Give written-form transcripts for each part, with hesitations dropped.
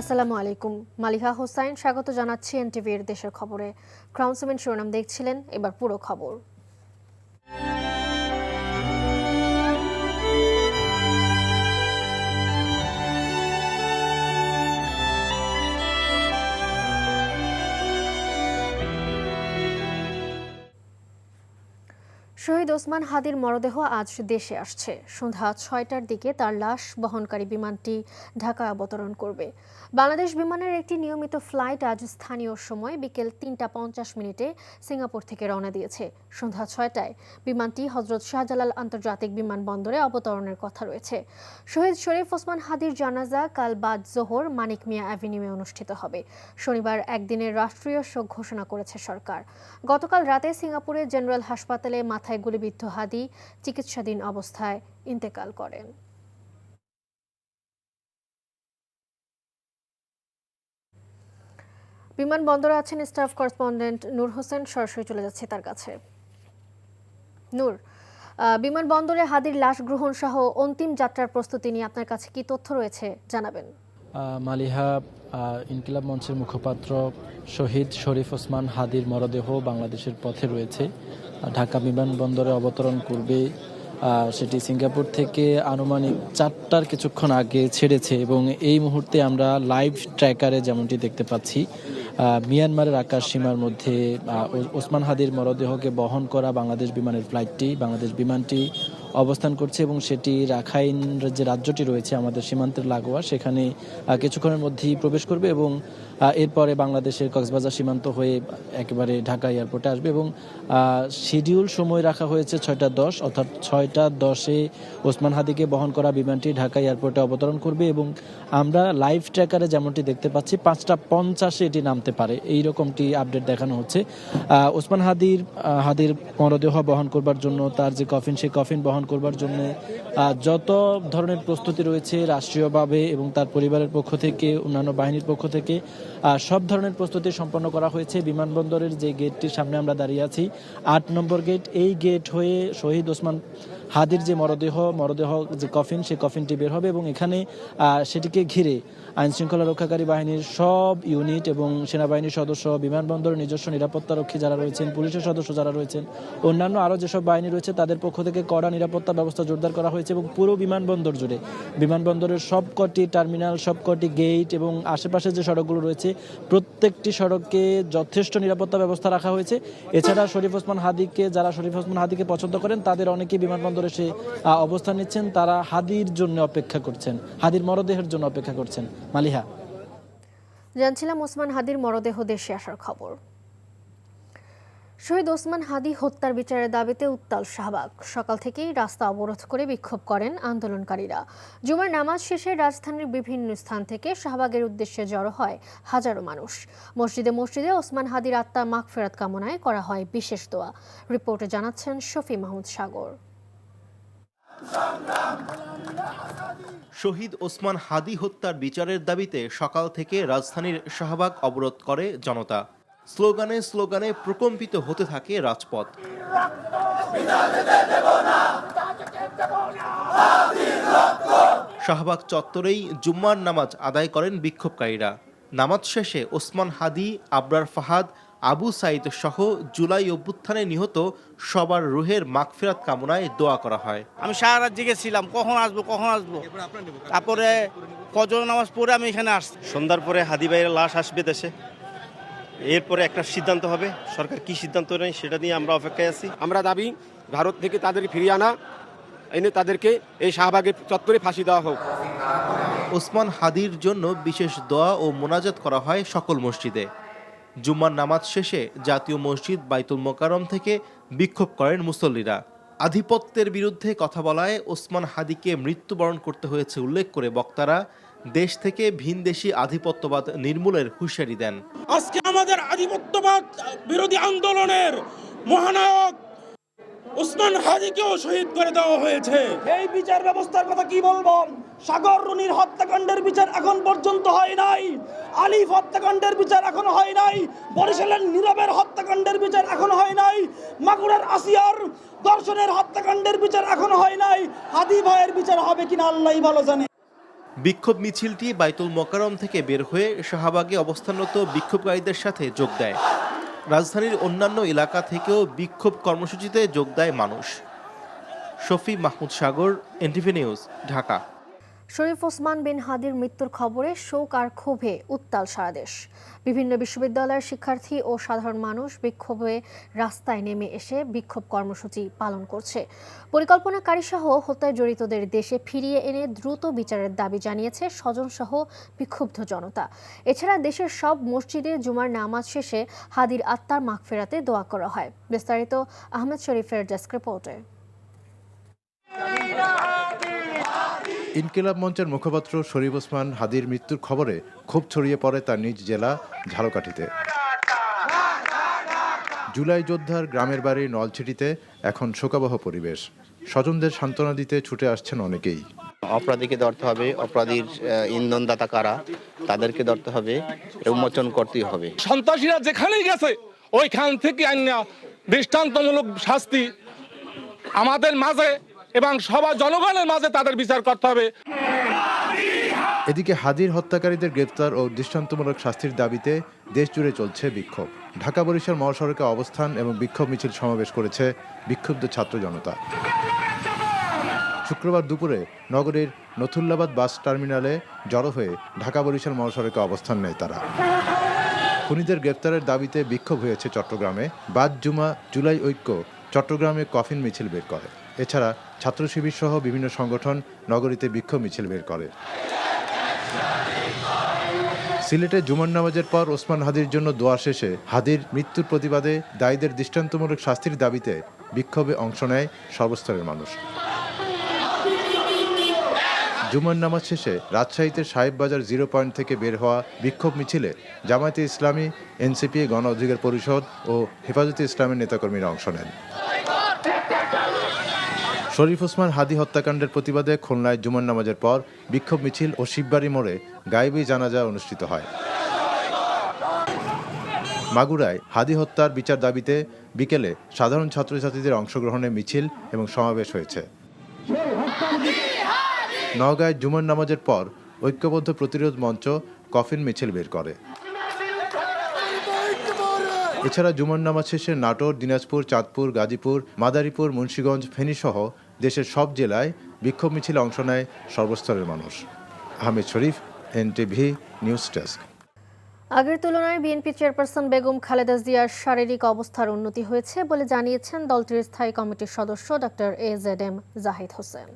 আসসালামু আলাইকুম। মালিহা হোসাইন স্বাগত জানাচ্ছি এনটিভির দেশের খবরে। ক্রাউন সেভেন শিরোনাম দেখছিলেন, এবার পুরো খবর। শহীদ ওসমান হাদির মরদেহ আজ দেশে আসছে। সন্ধ্যা ৬টার দিকে তার লাশ বহনকারী বিমানটি ঢাকায় অবতরণ করবে। বাংলাদেশ বিমানের একটি নিয়মিত ফ্লাইট আজ স্থানীয় সময় বিকেল ৩টা ৫০ সিঙ্গাপুর থেকে রওনা দিয়েছে। সন্ধ্যা ৬টায় বিমানটি হজরত শাহজালাল আন্তর্জাতিক বিমানবন্দরে অবতরণের কথা রয়েছে। শহীদ শরীফ ওসমান হাদির জানাজা কাল বাদ জোহর মানিক মিয়া অ্যাভিনিউয়ে অনুষ্ঠিত হবে। শনিবার একদিনের রাষ্ট্রীয় শোক ঘোষণা করেছে সরকার। গতকাল রাতে সিঙ্গাপুরের জেনারেল হাসপাতালে মাথায় গুলিবিদ্ধ হাদি চিকিৎসাধীন অবস্থায় ইন্তেকাল করেন। বিমানবন্দরে আছেন স্টাফ করেসপন্ডেন্ট নূর হোসেন, সরাসরি চলে যাচ্ছে তার কাছে। নূর, বিমানবন্দরে হাদির লাশ গ্রহণ সহ অন্তিম যাত্রার প্রস্তুতি নিয়ে আপনার কাছে কি তথ্য রয়েছে জানাবেন। মালিহা, ইনকিলাব মঞ্চের মুখপাত্র শহীদ শরীফ ওসমান হাদির মরদেহ বাংলাদেশের পথে রয়েছে। ঢাকা বিমানবন্দরে অবতরণ করবে। সেটি সিঙ্গাপুর থেকে আনুমানিক 4টার কিছুক্ষণ আগে ছেড়েছে এবং এই মুহূর্তে আমরা লাইভ ট্র্যাকারে যেমনটি দেখতে পাচ্ছি, মিয়ানমারের আকাশ সীমার মধ্যে ওসমান হাদির মরদেহকে বহন করা বাংলাদেশ বিমানটি অবস্থান করছে এবং সেটি রাখাইন যে রাজ্যটি রয়েছে আমাদের সীমান্তের লাগোয়া, সেখানে কিছুক্ষণের মধ্যেই প্রবেশ করবে এবং এরপরে বাংলাদেশের কক্সবাজার সীমান্ত হয়ে একেবারে ঢাকা এয়ারপোর্টে আসবে এবং শিডিউল সময় রাখা হয়েছে 6টা 10, অর্থাৎ 6টা 10-এ ওসমান হাদিকে বহন করা বিমানটি ঢাকা এয়ারপোর্টে অবতরণ করবে এবং আমরা লাইভ ট্র্যাকারে যেমনটি দেখতে পাচ্ছি 5টা 50-এ এটি নামতে পারে, এই রকমটি আপডেট দেখানো হচ্ছে। ওসমান হাদির মরদেহ বহন করবার জন্য তার যে কফিন, সেই কফিন বহন করবার জন্য যত ধরনের প্রস্তুতি রয়েছে রাষ্ট্রীয়ভাবে এবং তার পরিবারের পক্ষ থেকে, অন্যান্য বাহিনীর পক্ষ থেকে সব ধরনের প্রস্তুতি সম্পন্ন করা হয়েছে। বিমানবন্দরের যে গেটটির সামনে আমরা দাঁড়িয়ে আছি, 8 নম্বর গেট, এই গেট হয়ে শহীদ ওসমান হাদির যে মরদেহ যে কফিন, সেই কফিনটি বের হবে এবং এখানে সেটিকে ঘিরে আইন শৃঙ্খলা রক্ষাকারী বাহিনীর সব ইউনিট এবং সেনাবাহিনীর সদস্য, বিমানবন্দরের নিজস্ব নিরাপত্তারক্ষী যারা রয়েছেন, পুলিশের সদস্য যারা রয়েছেন, অন্যান্য আরও যেসব বাহিনী রয়েছে তাদের পক্ষ থেকে কড়া নিরাপত্তা ব্যবস্থা জোরদার করা হয়েছে এবং পুরো বিমানবন্দর জুড়ে বিমানবন্দরের সবকটি টার্মিনাল, সবকটি গেট এবং আশেপাশে যে সড়কগুলো রয়েছে প্রত্যেকটি সড়কে যথেষ্ট নিরাপত্তা ব্যবস্থা রাখা হয়েছে। এছাড়া শরীফ ওসমান হাদিকে পছন্দ করেন তাদের অনেকেই বিমানবন্দরে এসে অবস্থান নিচ্ছেন, তারা হাদির জন্য অপেক্ষা করছেন, হাদির মরদেহের জন্য অপেক্ষা করছেন। মালিহা, জানছিলাম ওসমান হাদির মরদেহ দেশে আসার খবর। শহীদ ওসমান হাদি হত্যার বিচারের দাবিতে উত্তাল শাহবাগ। সকাল থেকেই রাস্তা অবরোধ করে বিক্ষোভ করেন আন্দোলনকারীরা। জুমার নামাজ শেষে রাজধানীর বিভিন্ন স্থান থেকে শাহবাগের উদ্দেশ্যে জড়ো হয় হাজারো মানুষ। মসজিদে ওসমান হাদির আত্মার মাগফিরাত কামনায় করা হয় বিশেষ দোয়া। রিপোর্টে জানাচ্ছেন শফি মাহমুদ সাগর। শহীদ ওসমান হাদি হত্যার বিচারের দাবিতে সকাল থেকে রাজধানীর শাহবাগ অবরোধ করে জনতা। স্লোগানে প্রকম্পিত হতে থাকে রাজপথ। শাহবাগ চত্বরেই জুম্মার নামাজ আদায় করেন বিক্ষোভকারীরা। নামাজ শেষে ওসমান হাদি, আবরার ফাহাদ, আবু সাইদ সহ জুলাই অভ্যুত্থানে নিহত সবার রুহের মাগফিরাত কামনায় দোয়া করা হয়। আমি সারা রাত জেগেছিলাম, কখন আসবো। তারপরে ফজর নামাজ পড়ে আমি এখানে আসছি। সন্ধ্যার পরে হাদি ভাইয়ের লাশ আসবে দেশে, এরপরে একটা সিদ্ধান্ত হবে। সরকার কি সিদ্ধান্ত নেয় সেটা নিয়ে আমরা অপেক্ষায় আছি। আমরা দাবি ভারত থেকে তাদের ফিরিয়ে আনা, এনে তাদেরকে এই শাহবাগের চত্বরে ফাঁসি দেওয়া হোক। ওসমান হাদির জন্য বিশেষ দোয়া ও মোনাজাত করা হয় সকল মসজিদে। জুম্মার নামাজ শেষে জাতীয় মসজিদ বাইতুল মোকাররম থেকে বিক্ষোভ করেন মুসল্লিরা। আধিপত্যের বিরুদ্ধে কথা বলায় ওসমান হাদিকে মৃত্যুবরণ করতে হয়েছে উল্লেখ করে বক্তারা দেশ থেকে ভিনদেশি আধিপত্যবাদ নির্মূলের হুঁশিয়ারি দেন। আজকে আমাদের আধিপত্যবাদ বিরোধী আন্দোলনের মহানায়ক ওসমান হাদিকেও শহীদ করে দেওয়া হয়েছে। এই বিচার ব্যবস্থার কথা কি বলবো? সাগর রুনির হত্যাকাণ্ডের বিচার এখন পর্যন্ত হয় নাই, আলিফ হত্যাকাণ্ডের বিচার এখনো হয় নাই, বরিশালের নীরবের হত্যাকাণ্ডের বিচার এখনো হয় নাই, মাগুরার আসিয়ার দর্শনের হত্যাকাণ্ডের বিচার এখনো হয় নাই। হাদি ভাইয়ের বিচার হবে কিনা আল্লাহই ভালো জানে। বিক্ষোভ মিছিলটি বাইতুল মোকাররম থেকে বের হয়ে শাহবাগে অবস্থানরত বিক্ষোভকারীদের সাথে যোগ দেয়। রাজধানীর অন্যান্য এলাকা থেকেও বিক্ষোভ কর্মসূচিতে যোগ দেয় মানুষ। শফি মাহমুদ সাগর, এনটিভি নিউজ, ঢাকা। শরীফ ওসমান বিন হাদির মৃত্যুর খবরে শোক আর ক্ষোভে উত্তাল সারা দেশ। বিভিন্ন বিশ্ববিদ্যালয়ের শিক্ষার্থী ও সাধারণ মানুষ বিক্ষোভে রাস্তায় নেমে এসে বিক্ষোভ কর্মসূচি পালন করছে। পরিকল্পনাকারী সহ হত্যায় জড়িতদের দেশে ফিরিয়ে এনে দ্রুত বিচারের দাবি জানিয়েছে স্বজনসহ বিক্ষুব্ধ জনতা। এছাড়া দেশের সব মসজিদে জুমার নামাজ শেষে হাদির আত্মার মাগফিরাতে দোয়া করা হয়। বিস্তারিত আহমেদ শরীফের ডেস্ক রিপোর্টে। ইনকিলাব মঞ্চের মুখপাত্র শরীফ ওসমান হাদির মৃত্যুর খবরে ক্ষোভ ছড়িয়ে পড়ে তার নিজ জেলা ঝালকাঠিতে। জুলাই যোদ্ধার গ্রামের বাড়ি নলছিটিতে এখন শোকাবহ পরিবেশ। স্বজনদের সান্ত্বনা দিতে ছুটে আসছেন অনেকেই। অপরাধীকে ধরতে হবে, অপরাধীর ইন্ধনদাতা কারা তাদেরকে ধরতে হবে, উন্মোচন করতেই হবে। সন্ত্রাসীরা যেখানেই গেছে ওইখান থেকে আইনা দৃষ্টান্তমূলক শাস্তি আমাদের মাঝে এবং সবার জনগণের মাঝে তাদের বিচার করতে হবে। এদিকে হাদির হত্যাকারীদের গ্রেপ্তার ও দৃষ্টান্তমূলক শাস্তির দাবিতে দেশ জুড়ে চলছে বিক্ষোভ। ঢাকা বরিশাল মহাসড়কে অবস্থান এবং বিক্ষোভ মিছিল সমাবেশ করেছে বিক্ষুব্ধ ছাত্র জনতা। শুক্রবার দুপুরে নগরীর নথুল্লাবাদ বাস টার্মিনালে জড়ো হয়ে ঢাকা বরিশাল মহাসড়কে অবস্থান নেয় তারা। খুনিদের গ্রেপ্তারের দাবিতে বিক্ষোভ হয়েছে চট্টগ্রামে। বাদ জুমা জুলাই ঐক্য চট্টগ্রামে কফিন মিছিল বের করে। এছাড়া ছাত্র শিবির সহ বিভিন্ন সংগঠন নগরীতে বিক্ষোভ মিছিল বের করে। সিলেটে জুমার নামাজের পর ওসমান হাদির জন্য দোয়া শেষে হাদির মৃত্যুর প্রতিবাদে দায়ীদের দৃষ্টান্তমূলক শাস্তির দাবিতে বিক্ষোভে অংশ নেয় সর্বস্তরের মানুষ। জুমার নামাজ শেষে রাজশাহীতে সাহেববাজার 0 পয়েন্ট থেকে বের হওয়া বিক্ষোভ মিছিলে জামায়াতে ইসলামী, এনসিপি, গণ অধিকার পরিষদ ও হেফাজতে ইসলামের নেতাকর্মীরা অংশ নেন। শরীফ ওসমান হাদি হত্যাকাণ্ডের প্রতিবাদে খুলনায় জুমার নামাজের পর বিক্ষোভ মিছিল ও শিববাড়ি মোড়ে গায়েবী জানাজা অনুষ্ঠিত হয়। মাগুরায় হাদি হত্যার বিচার দাবিতে বিকেলে সাধারণ ছাত্রছাত্রীদের অংশগ্রহণে মিছিল এবং সমাবেশ হয়েছে। নওগাঁয় জুমার নামাজের পর ঐক্যবদ্ধ প্রতিরোধ মঞ্চ কফিন মিছিল বের করে। এছাড়া জুমার নামাজ শেষে নাটোর, দিনাজপুর, চাঁদপুর, গাজীপুর, মাদারীপুর, মুন্সিগঞ্জ, ফেনীসহ দেশের সব জেলায় বিক্ষোভ মিছিলে অংশ নেয় সর্বস্তরের মানুষ। আহমেদ শরীফ, এনটিভি নিউজ ডেস্ক। আগের তুলনায় বিএনপি চেয়ারপারসন বেগম খালেদা জিয়ার শারীরিক অবস্থার উন্নতি হয়েছে বলে জানিয়েছেন দলটির স্থায়ী কমিটির সদস্য ডক্টর AZM জাহিদ হোসেন।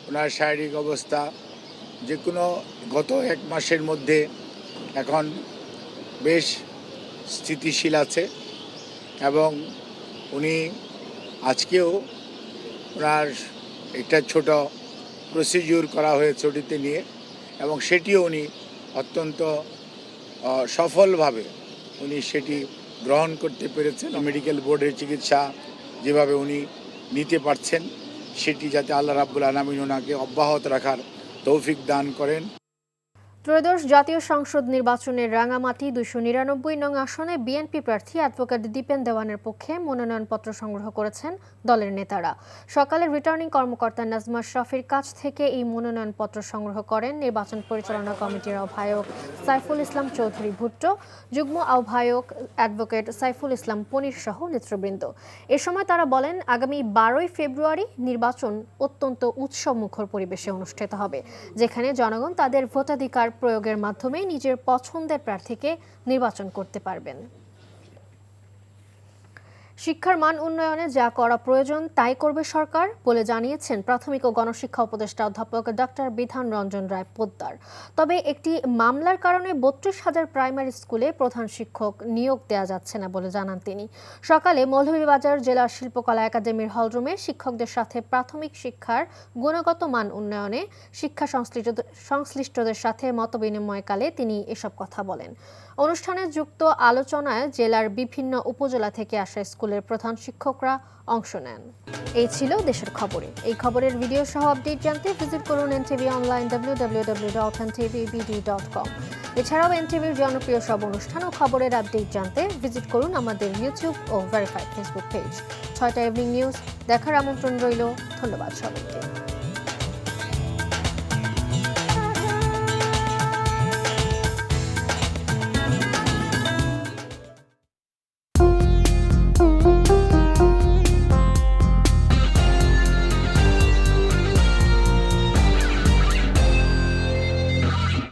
ওনার শারীরিক অবস্থা যে কোনো গত 1 মাসের মধ্যে এখন বেশ স্থিতিশীল আছে এবং উনি আজকেও ওনার একটা ছোট প্রসিডিউর করা হয়েছে ওটিতে নিয়ে এবং সেটিও উনি অত্যন্ত সফলভাবে উনি সেটি গ্রহণ করতে পেরেছেন। মেডিকেল বোর্ডের চিকিৎসা যেভাবে উনি নিতে পারছেন সেটি যাতে আল্লাহ রাব্বুল আলামিন ওনাকে অব্যাহত রাখার তৌফিক দান করেন। ত্রয়োদশ জাতীয় সংসদ নির্বাচনের রাঙামাটি 299 নং আসনে বিএনপি প্রার্থী অ্যাডভোকেট দীপেন দেওয়ানের পক্ষে মনোনয়নপত্র সংগ্রহ করেছেন দলের নেতারা। সকালে রিটার্নিং কর্মকর্তা নাজমা শফির কাছ থেকে এই মনোনয়নপত্র সংগ্রহ করেন নির্বাচন পরিচালনা কমিটির আহ্বায়ক সাইফুল ইসলাম চৌধুরী ভুট্টো, যুগ্ম আহ্বায়ক অ্যাডভোকেট সাইফুল ইসলাম পনির সহ নেতৃবৃন্দ। এ সময় তারা বলেন, আগামী 12ই ফেব্রুয়ারি নির্বাচন অত্যন্ত উৎসবমুখর পরিবেশে অনুষ্ঠিত হবে, যেখানে জনগণ তাদের ভোটাধিকার প্রয়োগের মাধ্যমে নিজের পছন্দের প্রার্থীকে নির্বাচন করতে পারবেন। শিক্ষার মান উন্নয়নে যা করা প্রয়োজন তাই করবে সরকার বলে জানিয়েছেন প্রাথমিক ও গণশিক্ষা উপদেষ্টা অধ্যাপক ডক্টর বিধান রঞ্জন রায় পোদ্দার। তবে একটি মামলার কারণে 32,000 প্রাইমারি স্কুলে প্রধান শিক্ষক নিয়োগ দেওয়া যাচ্ছে না বলে জানান তিনি। সকালে মৌলভীবাজার জেলা শিল্পকলা একাডেমির হলরুমে শিক্ষকদের সাথে প্রাথমিক শিক্ষার গুণগত মান উন্নয়নে শিক্ষা সংশ্লিষ্টদের সাথে মতবিনিময়কালে তিনি এসব কথা বলেন। অনুষ্ঠানে যুক্ত আলোচনায় জেলার বিভিন্ন উপজেলা থেকে আসা স্কুলের প্রধান শিক্ষকরা অংশ নেন। এই ছিল দেশের খবরে। এই খবরের ভিডিও সহ আপডেট জানতে ভিজিট করুন এনটিভি অনলাইন www.ntvbd.com। এছাড়াও এনটিভির জনপ্রিয় সব অনুষ্ঠান ও খবরের আপডেট জানতে ভিজিট করুন আমাদের ইউটিউব ও ভেরিফাইড ফেসবুক পেজ। 6টা ইভিনিং নিউজ দেখার আমন্ত্রণ রইল। ধন্যবাদ সবাইকে।